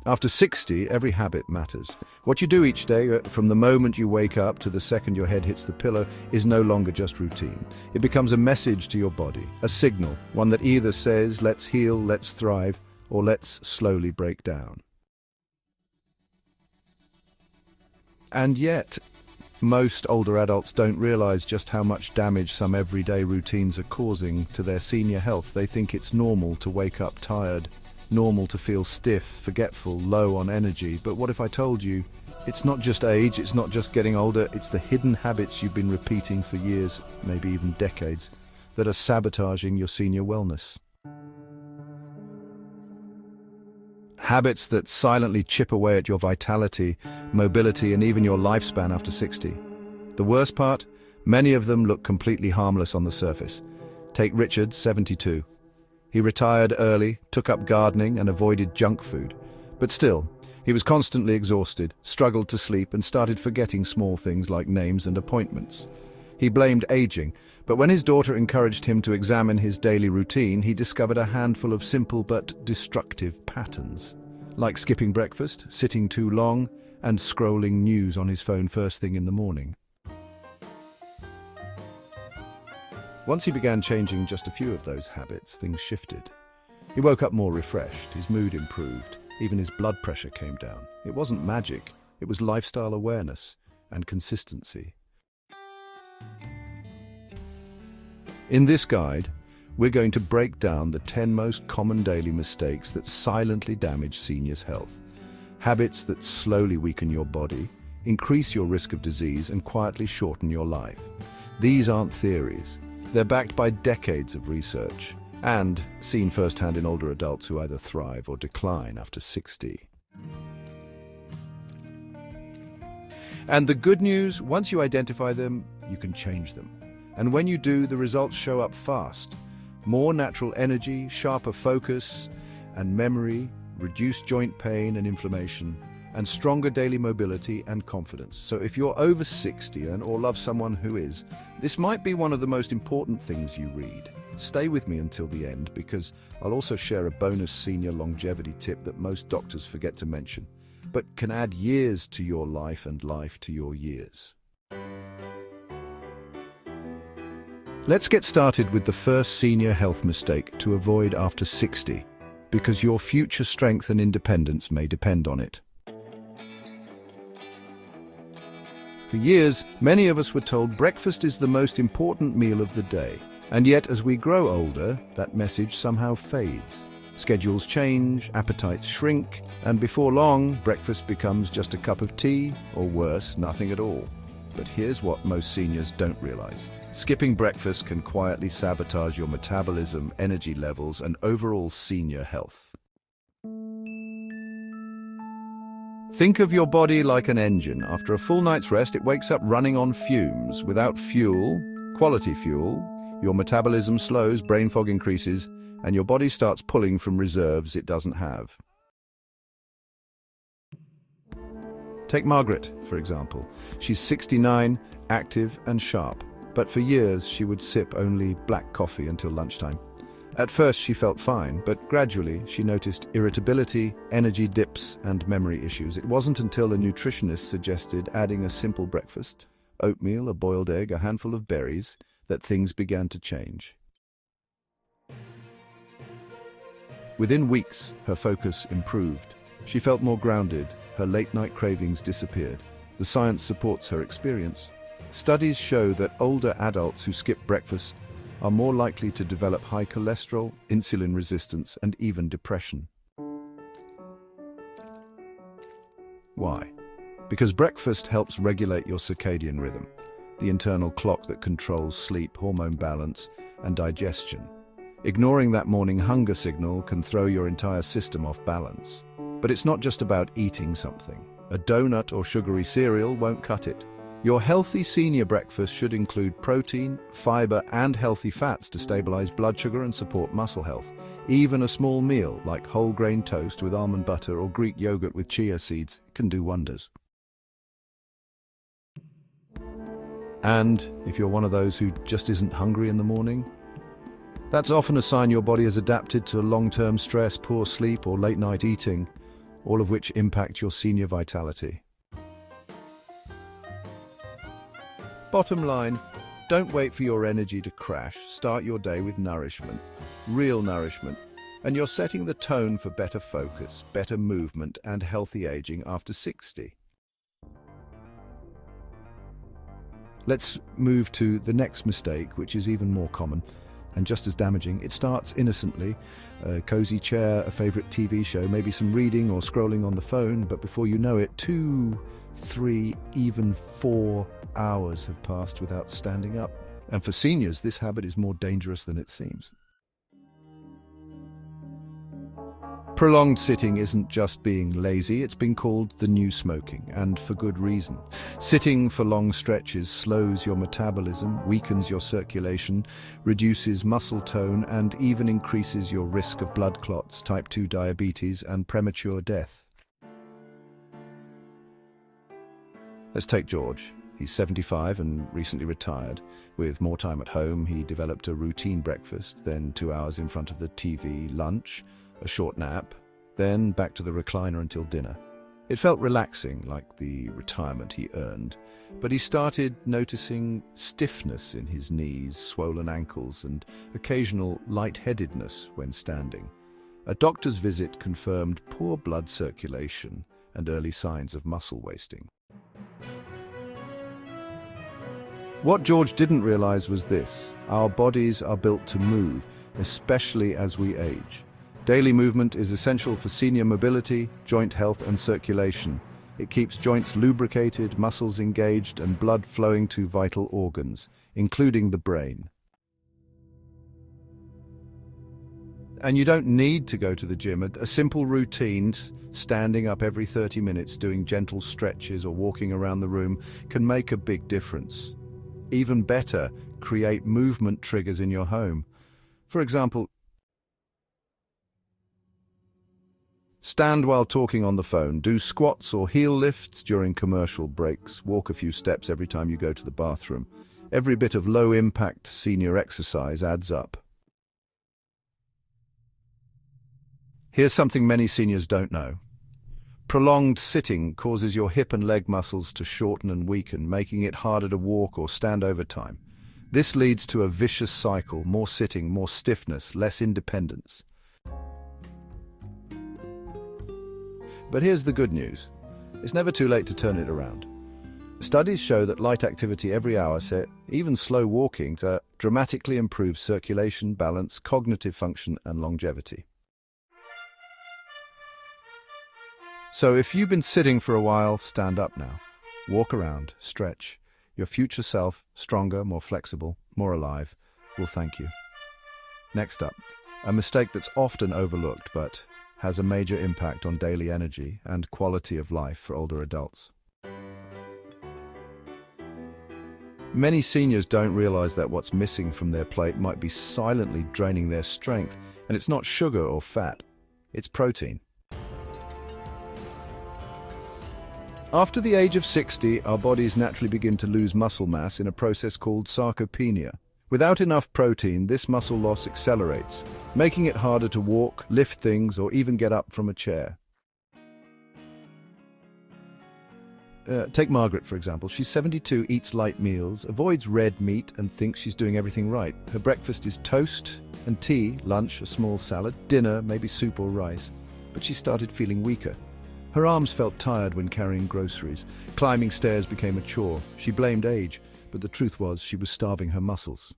After 60, every habit matters. What you do each day, from the moment you wake up to the second your head hits the pillow, is no longer just routine. It becomes a message to your body, a signal, one that either says, let's heal, let's thrive, or let's slowly break down. And yet, most older adults don't realize just how much damage some everyday routines are causing to their senior health. They think it's normal to wake up tired, normal to feel stiff, forgetful, low on energy. But what if I told you, it's not just age, it's not just getting older, it's the hidden habits you've been repeating for years, maybe even decades, that are sabotaging your senior wellness. Habits that silently chip away at your vitality, mobility, and even your lifespan after 60. The worst part? Many of them look completely harmless on the surface. Take Richard, 72. He retired early, took up gardening, and avoided junk food. But still, he was constantly exhausted, struggled to sleep, and started forgetting small things like names and appointments. He blamed aging, but when his daughter encouraged him to examine his daily routine, he discovered a handful of simple but destructive patterns. Like skipping breakfast, sitting too long, and scrolling news on his phone first thing in the morning. Once he began changing just a few of those habits, things shifted. He woke up more refreshed, his mood improved, even his blood pressure came down. It wasn't magic, it was lifestyle awareness and consistency. In this guide, we're going to break down the 10 most common daily mistakes that silently damage seniors' health. Habits that slowly weaken your body, increase your risk of disease, and quietly shorten your life. These aren't theories. They're backed by decades of research and seen firsthand in older adults who either thrive or decline after 60. And the good news, once you identify them, you can change them. And when you do, the results show up fast. More natural energy, sharper focus and memory, reduced joint pain and inflammation, and stronger daily mobility and confidence. So if you're over 60 or love someone who is, this might be one of the most important things you read. Stay with me until the end, because I'll also share a bonus senior longevity tip that most doctors forget to mention, but can add years to your life and life to your years. Let's get started with the first senior health mistake to avoid after 60, because your future strength and independence may depend on it. For years, many of us were told breakfast is the most important meal of the day. And yet, as we grow older, that message somehow fades. Schedules change, appetites shrink, and before long, breakfast becomes just a cup of tea, or worse, nothing at all. But here's what most seniors don't realize. Skipping breakfast can quietly sabotage your metabolism, energy levels, and overall senior health. Think of your body like an engine. After a full night's rest, it wakes up running on fumes. Without fuel, quality fuel, your metabolism slows, brain fog increases, and your body starts pulling from reserves it doesn't have. Take Margaret, for example. She's 69, active and sharp. But for years, she would sip only black coffee until lunchtime. At first, she felt fine, but gradually, she noticed irritability, energy dips, and memory issues. It wasn't until a nutritionist suggested adding a simple breakfast, oatmeal, a boiled egg, a handful of berries, that things began to change. Within weeks, her focus improved. She felt more grounded, her late-night cravings disappeared. The science supports her experience. Studies show that older adults who skip breakfast are more likely to develop high cholesterol, insulin resistance, and even depression. Why? Because breakfast helps regulate your circadian rhythm, the internal clock that controls sleep, hormone balance, and digestion. Ignoring that morning hunger signal can throw your entire system off balance. But it's not just about eating something. A donut or sugary cereal won't cut it. Your healthy senior breakfast should include protein, fiber, and healthy fats to stabilize blood sugar and support muscle health. Even a small meal like whole grain toast with almond butter or Greek yogurt with chia seeds can do wonders. And if you're one of those who just isn't hungry in the morning, that's often a sign your body has adapted to long-term stress, poor sleep, or late-night eating, all of which impact your senior vitality. Bottom line, don't wait for your energy to crash. Start your day with nourishment, real nourishment, and you're setting the tone for better focus, better movement, and healthy aging after 60. Let's move to the next mistake, which is even more common and just as damaging. It starts innocently, a cozy chair, a favorite TV show, maybe some reading or scrolling on the phone, but before you know it, 2, 3, even 4 hours have passed without standing up. And for seniors, this habit is more dangerous than it seems. Prolonged sitting isn't just being lazy, it's been called the new smoking, and for good reason. Sitting for long stretches slows your metabolism, weakens your circulation, reduces muscle tone, and even increases your risk of blood clots, type 2 diabetes, and premature death. Let's take George. He's 75 and recently retired. With more time at home, he developed a routine breakfast, then 2 hours in front of the TV, lunch, a short nap, then back to the recliner until dinner. It felt relaxing, like the retirement he earned, but he started noticing stiffness in his knees, swollen ankles, and occasional lightheadedness when standing. A doctor's visit confirmed poor blood circulation and early signs of muscle wasting. What George didn't realize was this: our bodies are built to move, especially as we age. Daily movement is essential for senior mobility, joint health, and circulation. It keeps joints lubricated, muscles engaged, and blood flowing to vital organs, including the brain. And you don't need to go to the gym. A simple routine, standing up every 30 minutes, doing gentle stretches, or walking around the room can make a big difference. Even better, create movement triggers in your home. For example, stand while talking on the phone, do squats or heel lifts during commercial breaks, walk a few steps every time you go to the bathroom. Every bit of low-impact senior exercise adds up. Here's something many seniors don't know. Prolonged sitting causes your hip and leg muscles to shorten and weaken, making it harder to walk or stand over time. This leads to a vicious cycle: more sitting, more stiffness, less independence. But here's the good news. It's never too late to turn it around. Studies show that light activity every hour, even slow walking, dramatically improves circulation, balance, cognitive function, and longevity. So if you've been sitting for a while, stand up now. Walk around, stretch. Your future self, stronger, more flexible, more alive, will thank you. Next up, a mistake that's often overlooked but has a major impact on daily energy and quality of life for older adults. Many seniors don't realize that what's missing from their plate might be silently draining their strength, and it's not sugar or fat, it's protein. After the age of 60, our bodies naturally begin to lose muscle mass in a process called sarcopenia. Without enough protein, this muscle loss accelerates, making it harder to walk, lift things, or even get up from a chair. Take Margaret, for example. She's 72, eats light meals, avoids red meat, and thinks she's doing everything right. Her breakfast is toast and tea, lunch, a small salad, dinner, maybe soup or rice. But she started feeling weaker. Her arms felt tired when carrying groceries. Climbing stairs became a chore. She blamed age, but the truth was she was starving her muscles.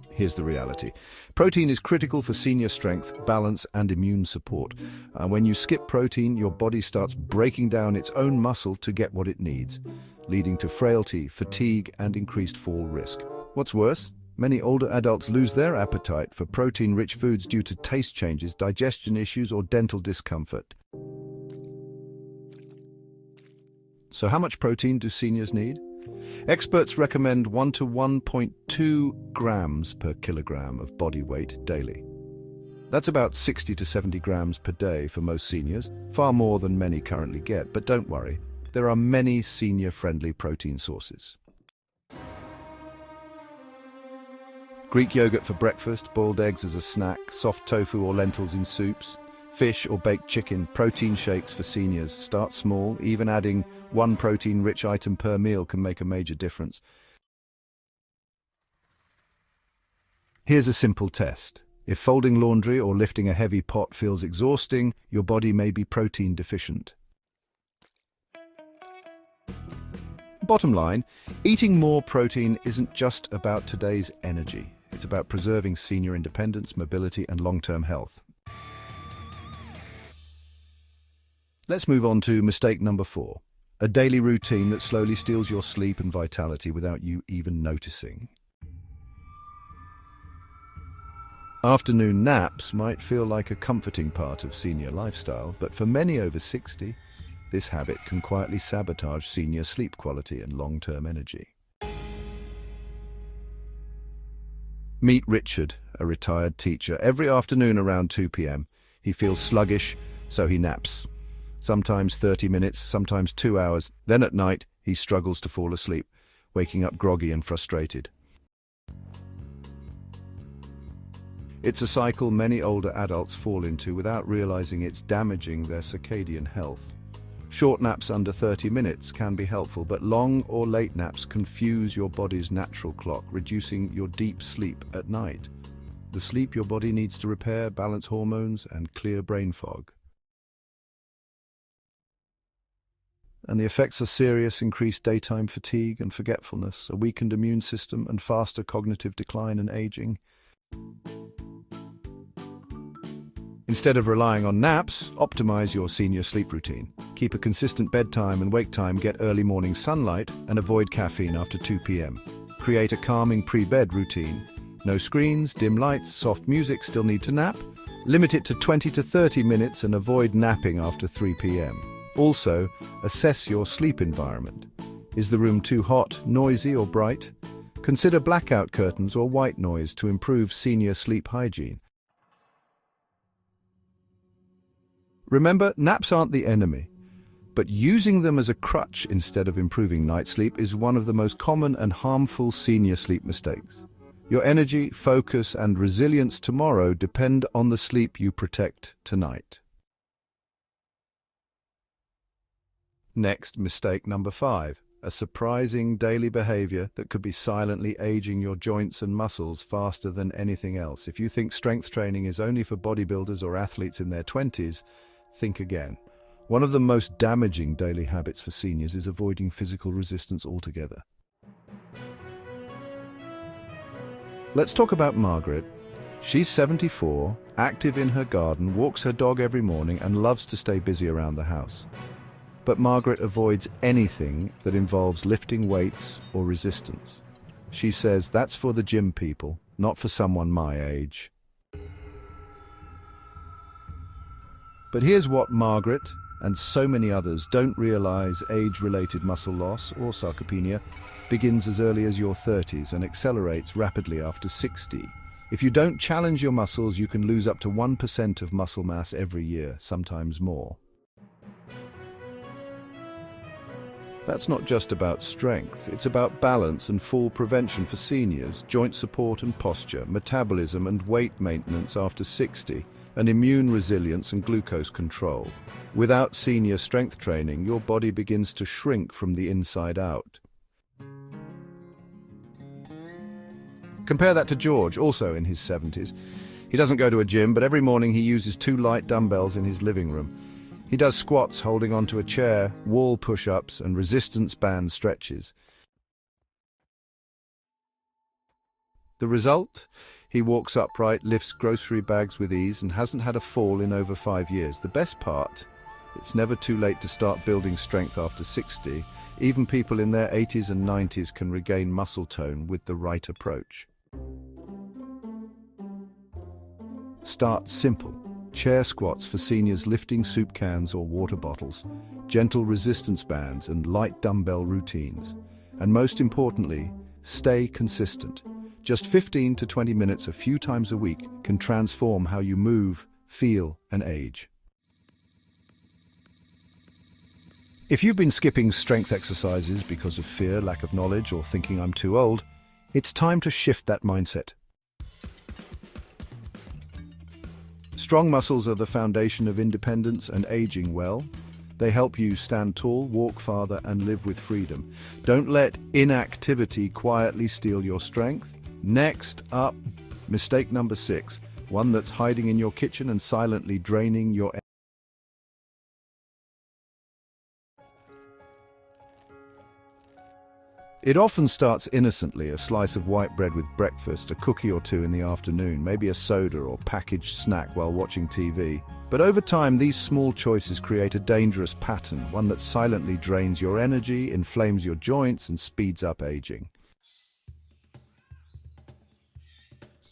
Here's the reality. Protein is critical for senior strength, balance, and immune support. When you skip protein, your body starts breaking down its own muscle to get what it needs, leading to frailty, fatigue, and increased fall risk. What's worse? Many older adults lose their appetite for protein-rich foods due to taste changes, digestion issues, or dental discomfort. So how much protein do seniors need? Experts recommend 1 to 1.2 grams per kilogram of body weight daily. That's about 60 to 70 grams per day for most seniors, far more than many currently get. But don't worry, there are many senior-friendly protein sources. Greek yogurt for breakfast, boiled eggs as a snack, soft tofu or lentils in soups, fish or baked chicken, protein shakes for seniors. Start small, even adding one protein-rich item per meal can make a major difference. Here's a simple test. If folding laundry or lifting a heavy pot feels exhausting, your body may be protein deficient. Bottom line, eating more protein isn't just about today's energy. It's about preserving senior independence, mobility, and long-term health. Let's move on to mistake number 4. A daily routine that slowly steals your sleep and vitality without you even noticing. Afternoon naps might feel like a comforting part of senior lifestyle, but for many over 60, this habit can quietly sabotage senior sleep quality and long-term energy. Meet Richard, a retired teacher. Every afternoon around 2 p.m, he feels sluggish, so he naps. Sometimes 30 minutes, sometimes 2 hours. Then at night, he struggles to fall asleep, waking up groggy and frustrated. It's a cycle many older adults fall into without realizing it's damaging their circadian health. Short naps under 30 minutes can be helpful, but long or late naps confuse your body's natural clock, reducing your deep sleep at night. The sleep your body needs to repair, balance hormones, and clear brain fog. And the effects are serious: increased daytime fatigue and forgetfulness, a weakened immune system, and faster cognitive decline and aging. Instead of relying on naps, optimize your senior sleep routine. Keep a consistent bedtime and wake time, get early morning sunlight, and avoid caffeine after 2 p.m. Create a calming pre-bed routine. No screens, dim lights, soft music. Still need to nap? Limit it to 20 to 30 minutes and avoid napping after 3 p.m. Also, assess your sleep environment. Is the room too hot, noisy, or bright? Consider blackout curtains or white noise to improve senior sleep hygiene. Remember, naps aren't the enemy, but using them as a crutch instead of improving night sleep is one of the most common and harmful senior sleep mistakes. Your energy, focus, and resilience tomorrow depend on the sleep you protect tonight. Next, mistake number 5. A surprising daily behavior that could be silently aging your joints and muscles faster than anything else. If you think strength training is only for bodybuilders or athletes in their 20s, think again. One of the most damaging daily habits for seniors is avoiding physical resistance altogether. Let's talk about Margaret. She's 74, active in her garden, walks her dog every morning, and loves to stay busy around the house. But Margaret avoids anything that involves lifting weights or resistance. She says that's for the gym people, not for someone my age. But here's what Margaret and so many others don't realize: age-related muscle loss, or sarcopenia, begins as early as your 30s and accelerates rapidly after 60. If you don't challenge your muscles, you can lose up to 1% of muscle mass every year, sometimes more. That's not just about strength, it's about balance and fall prevention for seniors, joint support and posture, metabolism and weight maintenance after 60, and immune resilience and glucose control. Without senior strength training, your body begins to shrink from the inside out. Compare that to George, also in his 70s. He doesn't go to a gym, but every morning he uses 2 light dumbbells in his living room. He does squats holding onto a chair, wall push-ups, and resistance band stretches. The result? He walks upright, lifts grocery bags with ease, and hasn't had a fall in over 5 years. The best part? It's never too late to start building strength after 60. Even people in their 80s and 90s can regain muscle tone with the right approach. Start simple. Chair squats for seniors, lifting soup cans or water bottles, gentle resistance bands and light dumbbell routines. And most importantly, stay consistent. Just 15 to 20 minutes a few times a week can transform how you move, feel, and age. If you've been skipping strength exercises because of fear, lack of knowledge, or thinking I'm too old, it's time to shift that mindset. Strong muscles are the foundation of independence and aging well. They help you stand tall, walk farther, and live with freedom. Don't let inactivity quietly steal your strength. Next up, mistake number 6, one that's hiding in your kitchen and silently draining your energy. It often starts innocently, a slice of white bread with breakfast, a cookie or two in the afternoon, maybe a soda or packaged snack while watching TV. But over time, these small choices create a dangerous pattern, one that silently drains your energy, inflames your joints, and speeds up aging.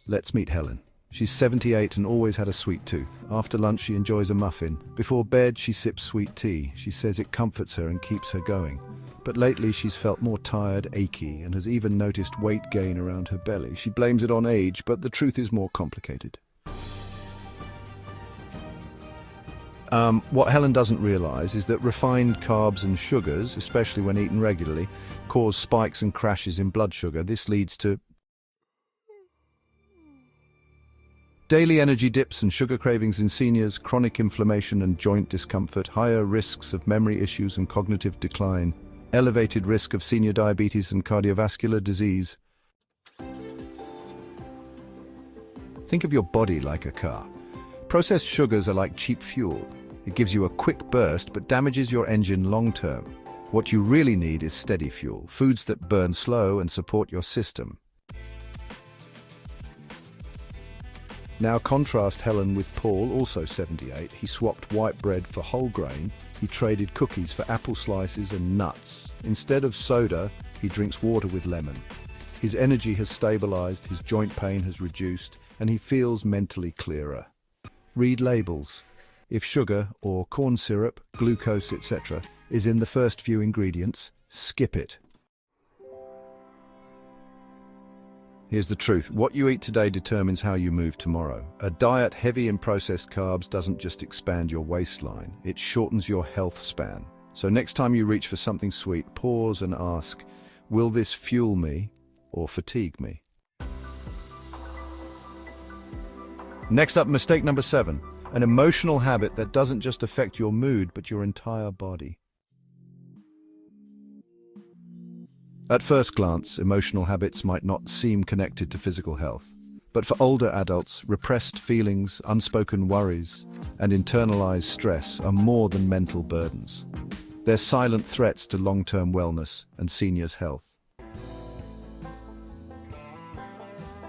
Let's meet Helen. She's 78 and always had a sweet tooth. After lunch, she enjoys a muffin. Before bed, she sips sweet tea. She says it comforts her and keeps her going. But lately, she's felt more tired, achy, and has even noticed weight gain around her belly. She blames it on age, but the truth is more complicated. What Helen doesn't realize is that refined carbs and sugars, especially when eaten regularly, cause spikes and crashes in blood sugar. This leads to daily energy dips and sugar cravings in seniors, chronic inflammation and joint discomfort, higher risks of memory issues and cognitive decline, elevated risk of senior diabetes and cardiovascular disease. Think of your body like a car. Processed sugars are like cheap fuel. It gives you a quick burst but damages your engine long-term. What you really need is steady fuel, foods that burn slow and support your system. Now contrast Helen with Paul, also 78. He swapped white bread for whole grain. He traded cookies for apple slices and nuts. Instead of soda, he drinks water with lemon. His energy has stabilized, his joint pain has reduced, and he feels mentally clearer. Read labels. If sugar or corn syrup, glucose, etc. is in the first few ingredients, skip it. Here's the truth. What you eat today determines how you move tomorrow. A diet heavy in processed carbs doesn't just expand your waistline, it shortens your health span. So next time you reach for something sweet, pause and ask, will this fuel me or fatigue me? Next up, mistake number 7, an emotional habit that doesn't just affect your mood, but your entire body. At first glance, emotional habits might not seem connected to physical health. But for older adults, repressed feelings, unspoken worries, and internalized stress are more than mental burdens. They're silent threats to long-term wellness and seniors' health.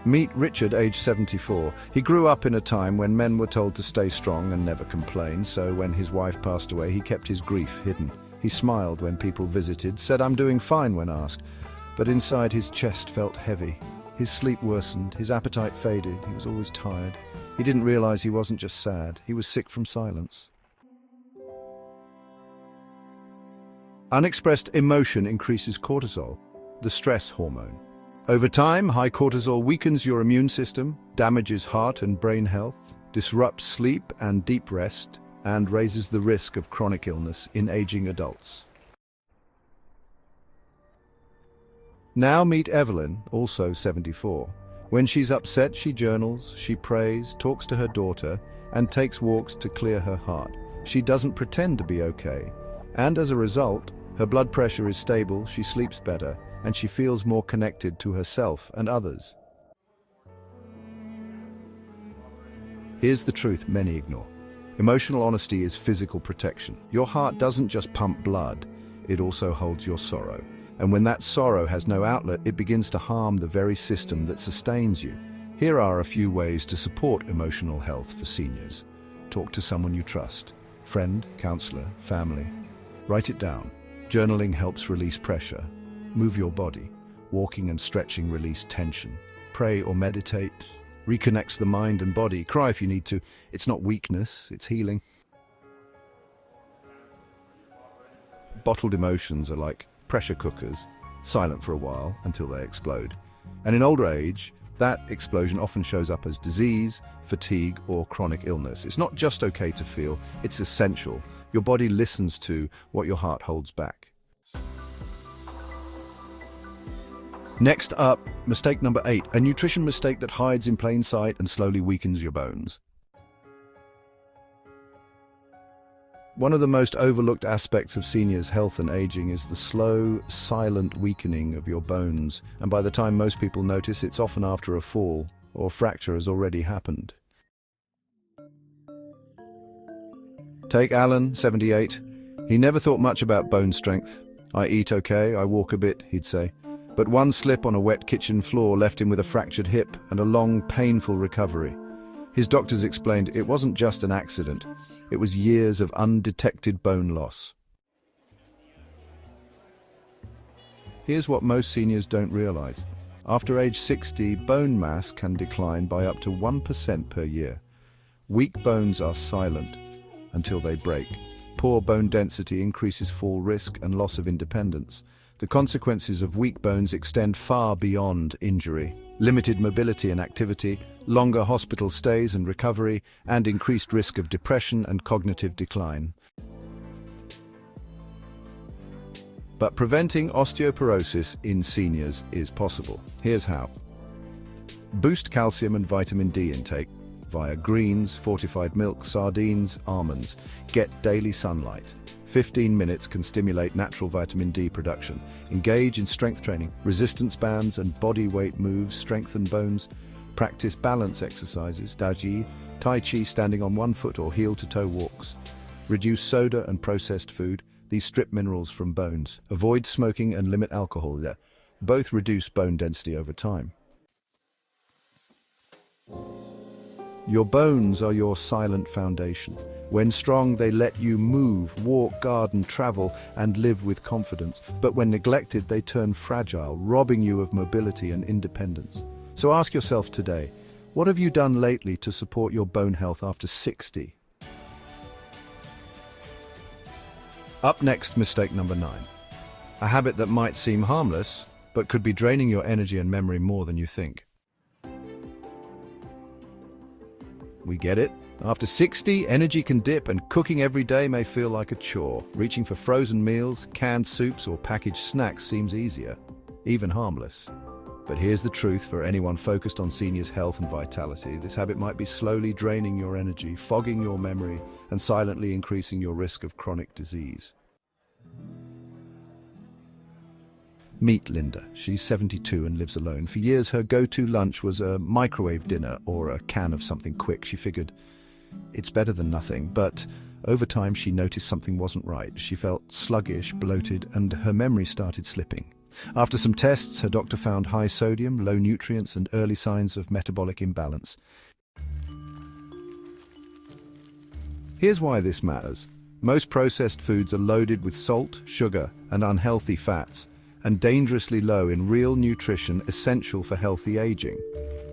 Meet Richard, age 74. He grew up in a time when men were told to stay strong and never complain, so when his wife passed away, he kept his grief hidden. He smiled when people visited, said, "I'm doing fine," when asked, but inside his chest felt heavy. His sleep worsened, his appetite faded, he was always tired. He didn't realize he wasn't just sad, he was sick from silence. Unexpressed emotion increases cortisol, the stress hormone. Over time, high cortisol weakens your immune system, damages heart and brain health, disrupts sleep and deep rest, and raises the risk of chronic illness in aging adults. Now meet Evelyn, also 74. When she's upset, she journals, she prays, talks to her daughter, and takes walks to clear her heart. She doesn't pretend to be okay, and as a result, her blood pressure is stable, she sleeps better, and she feels more connected to herself and others. Here's the truth many ignore. Emotional honesty is physical protection. Your heart doesn't just pump blood, it also holds your sorrow. And when that sorrow has no outlet, it begins to harm the very system that sustains you. Here are a few ways to support emotional health for seniors. Talk to someone you trust. Friend, counselor, family. Write it down. Journaling helps release pressure. Move your body. Walking and stretching release tension. Pray or meditate. Reconnects the mind and body. Cry if you need to. It's not weakness, it's healing. Bottled emotions are like pressure cookers, silent for a while until they explode. And in older age, that explosion often shows up as disease, fatigue, or chronic illness. It's not just okay to feel, it's essential. Your body listens to what your heart holds back. Next up, mistake number 8, a nutrition mistake that hides in plain sight and slowly weakens your bones. One of the most overlooked aspects of seniors' health and aging is the slow, silent weakening of your bones, and by the time most people notice, it's often after a fall or fracture has already happened. Take Alan, 78. He never thought much about bone strength. "I eat okay, I walk a bit," he'd say. But one slip on a wet kitchen floor left him with a fractured hip and a long, painful recovery. His doctors explained it wasn't just an accident, it was years of undetected bone loss. Here's what most seniors don't realize. After age 60, bone mass can decline by up to 1% per year. Weak bones are silent until they break. Poor bone density increases fall risk and loss of independence. The consequences of weak bones extend far beyond injury. Limited mobility and activity, longer hospital stays and recovery, and increased risk of depression and cognitive decline. But preventing osteoporosis in seniors is possible. Here's how. Boost calcium and vitamin D intake via greens, fortified milk, sardines, almonds. Get daily sunlight. 15 minutes can stimulate natural vitamin D production. Engage in strength training. Resistance bands and body weight moves strengthen bones. Practice balance exercises, Daji, Tai Chi standing on one foot or heel-to-toe walks. Reduce soda and processed food. These strip minerals from bones. Avoid smoking and limit alcohol. Both reduce bone density over time. Your bones are your silent foundation. When strong, they let you move, walk, garden, travel, and live with confidence. But when neglected, they turn fragile, robbing you of mobility and independence. So ask yourself today, what have you done lately to support your bone health after 60? Up next, mistake number 9. A habit that might seem harmless, but could be draining your energy and memory more than you think. We get it. After 60, energy can dip and cooking every day may feel like a chore. Reaching for frozen meals, canned soups, or packaged snacks seems easier, even harmless. But here's the truth for anyone focused on seniors' health and vitality. This habit might be slowly draining your energy, fogging your memory, and silently increasing your risk of chronic disease. Meet Linda. She's 72 and lives alone. For years, her go-to lunch was a microwave dinner or a can of something quick. She figured, it's better than nothing, but over time she noticed something wasn't right. She felt sluggish, bloated, and her memory started slipping. After some tests, her doctor found high sodium, low nutrients, and early signs of metabolic imbalance. Here's why this matters. Most processed foods are loaded with salt, sugar, and unhealthy fats, and dangerously low in real nutrition essential for healthy aging.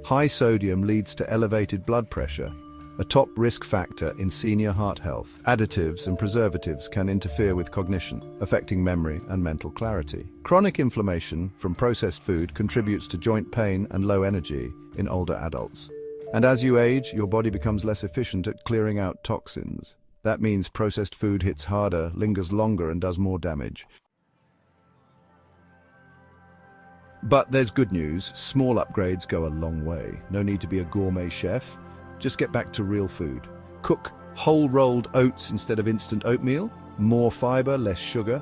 High sodium leads to elevated blood pressure, a top risk factor in senior heart health. Additives and preservatives can interfere with cognition, affecting memory and mental clarity. Chronic inflammation from processed food contributes to joint pain and low energy in older adults. And as you age, your body becomes less efficient at clearing out toxins. That means processed food hits harder, lingers longer, and does more damage. But there's good news. Small upgrades go a long way. No need to be a gourmet chef. Just get back to real food. Cook whole rolled oats instead of instant oatmeal. More fiber, less sugar.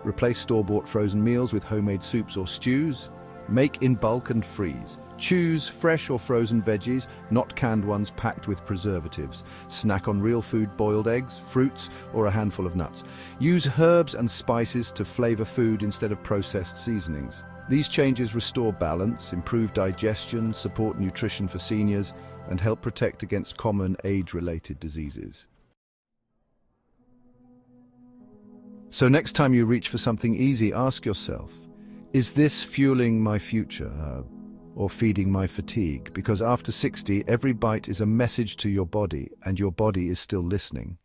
Replace store-bought frozen meals with homemade soups or stews. Make in bulk and freeze. Choose fresh or frozen veggies, not canned ones packed with preservatives. Snack on real food, boiled eggs, fruits, or a handful of nuts. Use herbs and spices to flavor food instead of processed seasonings. These changes restore balance, improve digestion, support nutrition for seniors, and help protect against common age-related diseases. So next time you reach for something easy, ask yourself, is this fueling my future or feeding my fatigue? Because after 60, every bite is a message to your body, and your body is still listening.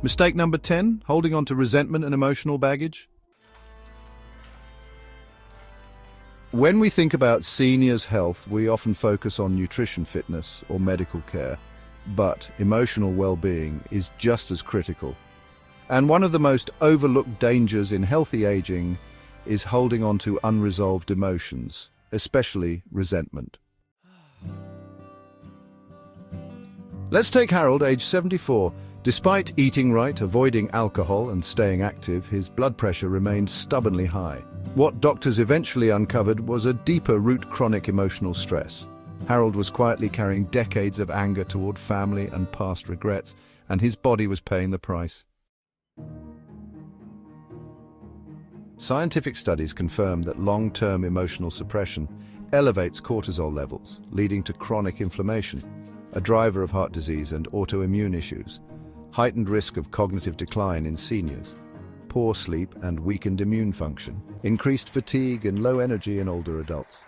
Mistake number 10, holding on to resentment and emotional baggage. When we think about seniors' health, we often focus on nutrition, fitness, or medical care, but emotional well-being is just as critical. And one of the most overlooked dangers in healthy aging is holding on to unresolved emotions, especially resentment. Let's take Harold, age 74. Despite eating right, avoiding alcohol and staying active, his blood pressure remained stubbornly high. What doctors eventually uncovered was a deeper root chronic emotional stress. Harold was quietly carrying decades of anger toward family and past regrets, and his body was paying the price. Scientific studies confirm that long-term emotional suppression elevates cortisol levels, leading to chronic inflammation, a driver of heart disease and autoimmune issues, heightened risk of cognitive decline in seniors, poor sleep and weakened immune function, increased fatigue and low energy in older adults.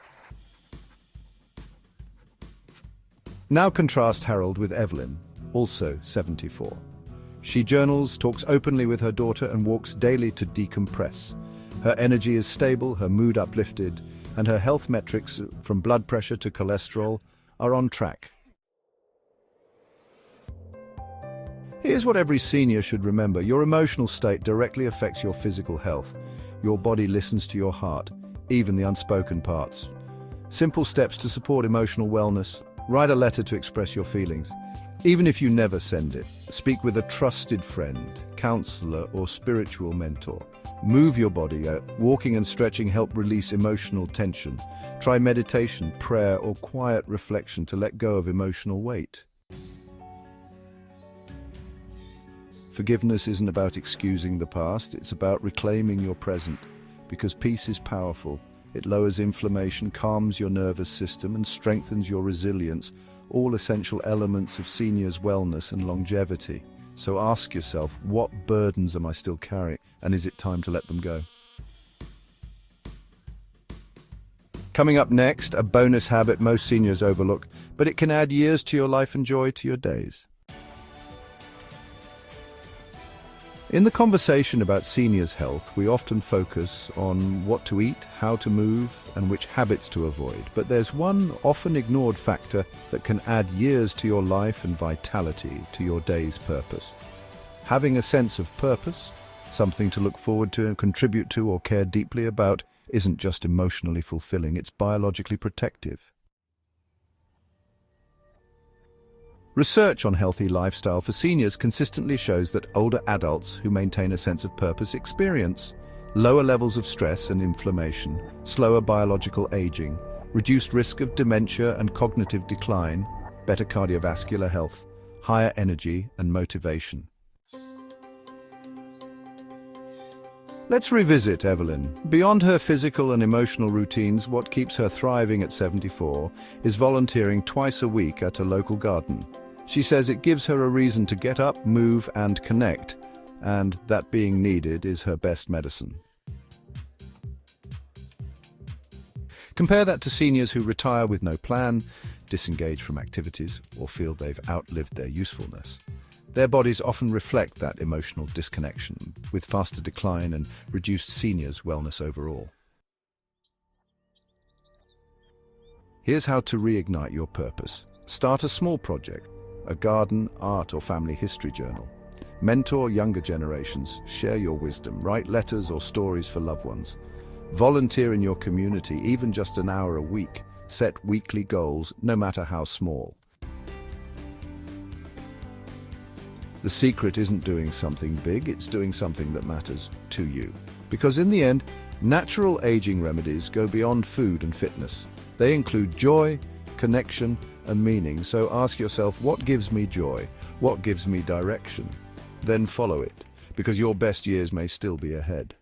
Now contrast Harold with Evelyn, also 74. She journals, talks openly with her daughter, and walks daily to decompress. Her energy is stable, her mood uplifted, and her health metrics, from blood pressure to cholesterol, are on track. Here's what every senior should remember. Your emotional state directly affects your physical health. Your body listens to your heart, even the unspoken parts. Simple steps to support emotional wellness: write a letter to express your feelings. Even if you never send it, speak with a trusted friend, counselor, or spiritual mentor. Move your body. Walking and stretching help release emotional tension. Try meditation, prayer, or quiet reflection to let go of emotional weight. Forgiveness isn't about excusing the past, it's about reclaiming your present. Because peace is powerful. It lowers inflammation, calms your nervous system, and strengthens your resilience, all essential elements of seniors' wellness and longevity. So ask yourself, what burdens am I still carrying, and is it time to let them go? Coming up next, a bonus habit most seniors overlook, but it can add years to your life and joy to your days. In the conversation about seniors' health, we often focus on what to eat, how to move, and which habits to avoid. But there's one often ignored factor that can add years to your life and vitality to your day's purpose. Having a sense of purpose, something to look forward to and contribute to or care deeply about, isn't just emotionally fulfilling, it's biologically protective. Research on healthy lifestyle for seniors consistently shows that older adults who maintain a sense of purpose experience lower levels of stress and inflammation, slower biological aging, reduced risk of dementia and cognitive decline, better cardiovascular health, higher energy and motivation. Let's revisit Evelyn. Beyond her physical and emotional routines, what keeps her thriving at 74 is volunteering twice a week at a local garden. She says it gives her a reason to get up, move, and connect, and that being needed is her best medicine. Compare that to seniors who retire with no plan, disengage from activities, or feel they've outlived their usefulness. Their bodies often reflect that emotional disconnection, with faster decline and reduced seniors' wellness overall. Here's how to reignite your purpose. Start a small project, a garden, art, or family history journal. Mentor younger generations, share your wisdom, write letters or stories for loved ones. Volunteer in your community, even just an hour a week. Set weekly goals, no matter how small. The secret isn't doing something big, it's doing something that matters to you. Because in the end, natural aging remedies go beyond food and fitness. They include joy, connection, and meaning. So ask yourself, what gives me joy? What gives me direction? Then follow it, because your best years may still be ahead.